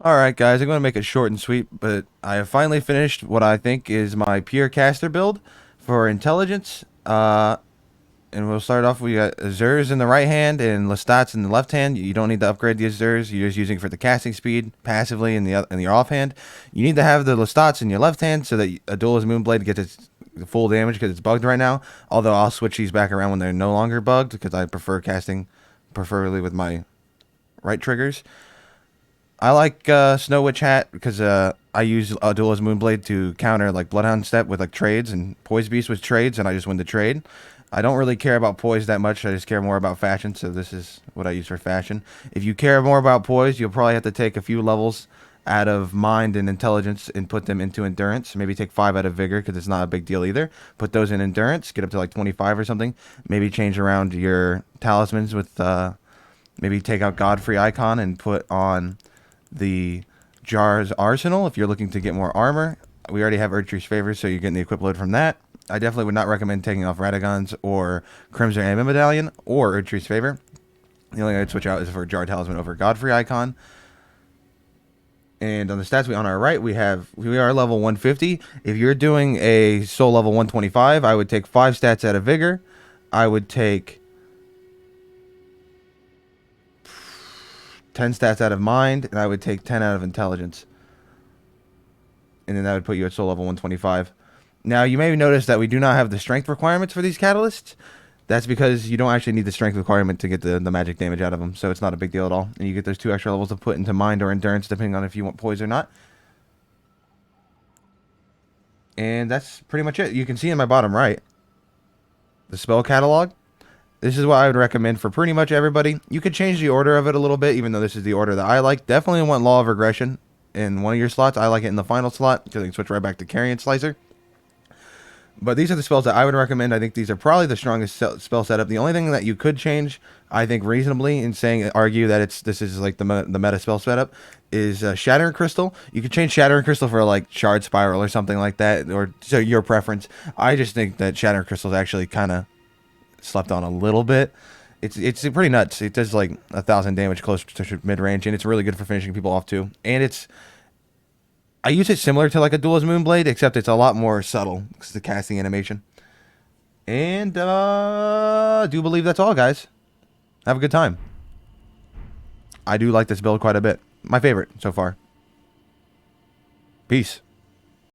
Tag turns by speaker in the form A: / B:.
A: Alright guys, I'm going to make it short and sweet, but I have finally finished what I think is my pure caster build for intelligence. And we'll start off, we got Azures in the right hand and Lestats in the left hand. You don't need to upgrade the Azures, you're just using it for the casting speed passively in your off hand. You need to have the Lestats in your left hand so that a Duelist Moonblade gets its full damage because it's bugged right now. Although I'll switch these back around when they're no longer bugged because I prefer casting preferably with my right triggers. I like Snow Witch Hat because I use Duelist Moonblade to counter like Bloodhound Step with like trades and Poise Beast with trades, and I just win the trade. I don't really care about Poise that much. I just care more about fashion, so this is what I use for fashion. If you care more about Poise, you'll probably have to take a few levels out of Mind and Intelligence and put them into Endurance. Maybe take 5 out of Vigor because it's not a big deal either. Put those in Endurance, get up to like 25 or something. Maybe change around your talismans with maybe take out Godfrey Icon and put on the Jar's Arsenal if you're looking to get more armor. We already have Erdtree's Favor, so you're getting the equip load from that. I definitely would not recommend taking off Radagons or Crimson Ambit Medallion or Erdtree's Favor. The only thing I'd switch out is for Jar Talisman over Godfrey Icon. And on the stats on our right, we are level 150. If you're doing a soul level 125, I would take 5 stats out of Vigor. I would take 10 stats out of Mind, and I would take 10 out of Intelligence. And then that would put you at soul level 125. Now, you may notice that we do not have the strength requirements for these catalysts. That's because you don't actually need the strength requirement to get the magic damage out of them, so it's not a big deal at all. And you get those 2 extra levels to put into Mind or Endurance, depending on if you want Poise or not. And that's pretty much it. You can see in my bottom right, the spell catalog. This is what I would recommend for pretty much everybody. You could change the order of it a little bit, even though this is the order that I like. Definitely want Law of Regression in one of your slots. I like it in the final slot because I can switch right back to Carrion Slicer. But these are the spells that I would recommend. I think these are probably the strongest spell setup. The only thing that you could change, I think reasonably, in argue that this is like the meta spell setup, is Shattering Crystal. You could change Shattering Crystal for like Shard Spiral or something like that, or so your preference. I just think that Shattering Crystal is actually kind of slept on a little bit. It's pretty nuts. It does like 1,000 damage close to mid range, and it's really good for finishing people off too. And I use it similar to like a Duelist Moonblade, except it's a lot more subtle. It's the casting animation. And I do believe that's all, guys. Have a good time. I do like this build quite a bit. My favorite so far. Peace.